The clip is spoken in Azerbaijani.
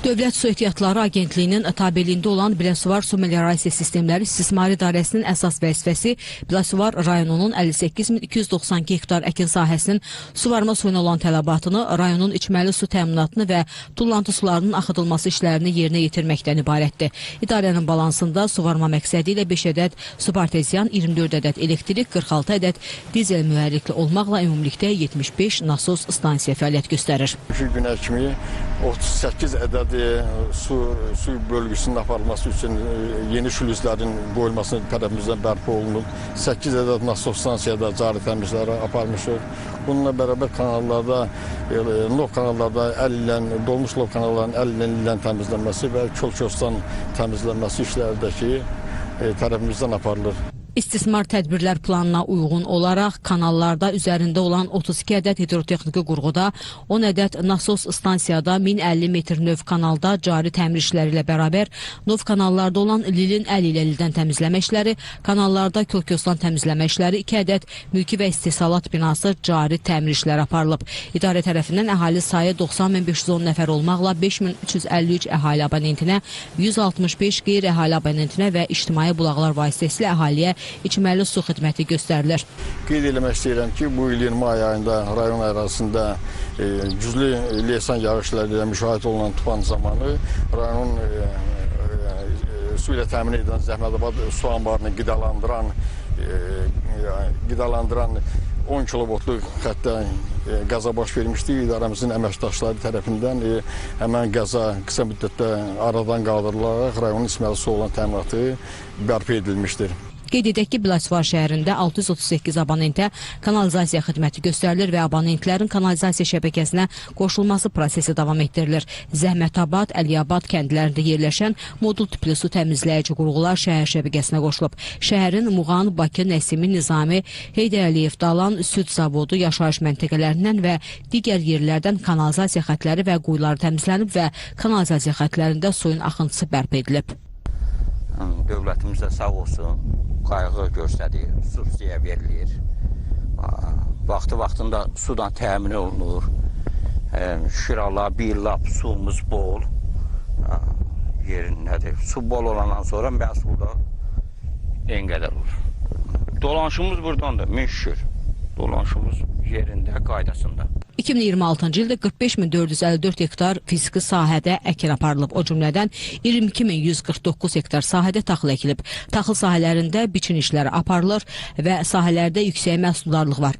Dövlət Su Ehtiyatları Agentliyinin tabeliyində olan Biləsuvar Su Meliorasiya Sistemləri İstismar İdarəsinin əsas vəzifəsi Biləsuvar rayonunun 58.292 hektar əkin sahəsinin suvarma suyuna olan tələbatını, rayonun içməli su təminatını və tullantı sularının axıdılması işlərini yerinə yetirməkdən ibarətdir. İdarənin balansında suvarma məqsədi ilə 5 ədəd subartezian, 24 ədəd elektrik, 46 ədəd dizel mühərrikli olmaqla ümumilikdə 75 nasos stansiya fəaliyyət göstərir. Şu günə kimi 38 ədəd su bölgüsünün aparılması üçün yeni şülüzlərin qoyulmasını tərəfimizdən bərpa olunub. 8 ədəd nasos stansiyada cari təmizləri aparmışıq. Bununla bərabər kanallarda, lov kanallarda dolmuş lov kanalların əllə təmizlənməsi və kol-kostan təmizlənməsi işlərdəki tərəfimizdən aparılır. İstismar tədbirlər planına uyğun olaraq kanallarda üzərində olan 32 ədəd hidrotexniki qurğuda, 10 ədəd nasos stansiyada, 1050 metr növ kanalda cari təmir işləri ilə bərabər növ kanallarda olan lilin əl ilə lildən təmizləmə işləri, kanallarda kol-kostan təmizləmə işləri, 2 ədəd mülki və istehsalat binası cari təmir işləri aparılıb. İdarə tərəfindən əhali sayı 90.510 nəfər olmaqla 5353 əhali abonentinə, 165 qeyri-əhali abonentinə və ictimai bulaqlar vasitəsilə əhaliyə içməli su xidməti göstərilir. Qeyd eləmək istəyirəm ki, bu ilin may ayında rayon ərazisində güclü leysan yağışları ilə müşahidə olunan tufan zamanı rayonun su ilə təmin edən Zəhmətabad su anbarını qidalandıran 10 kilovoltluq xəttə qəza baş vermişdi. İdarəmizin əməkdaşları tərəfindən həmən qəza qısa müddətdə aradan qaldırılaraq rayonun içməli su olan təminatı bərpa edilmişdir. Qeyd edək ki, Biləsuvar şəhərində 638 abonentə kanalizasiya xidməti göstərilir və abonentlərin kanalizasiya şəbəkəsinə qoşulması prosesi davam etdirilir. Zəhmətabad, Əliyabad kəndlərində yerləşən modul tipli su təmizləyici qurğular şəhər şəbəkəsinə qoşulub. Şəhərin Muğan, Bakı, Nəsimi, Nizami, Heydər Əliyev, Dalan, Süd zavodu, yaşayış məntəqələrindən və digər yerlərdən kanalizasiya xətləri və quyular təmizlənib və kanalizasiya xətlərində suyun axıntısı bərpa edilib. Dövlətimiz də sağ olsun, qayğı göstərir, subsidiya verilir. Vaxtı-vaxtında sudan təmin olunur. Şükür Allah, bir lap suyumuz bol yerindədir. Su bol olandan sonra məhsul da en qədər olur. Dolanışımız buradandır, min şükür. Dolanışımız yerində, qaydasında. 2026-cı ildə 45.454 hektar fiziki sahədə əkin aparılıb. O cümlədən 22.149 hektar sahədə taxıl əkilib. Taxıl sahələrində biçin işləri aparılır və sahələrdə yüksək məhsuldarlıq var.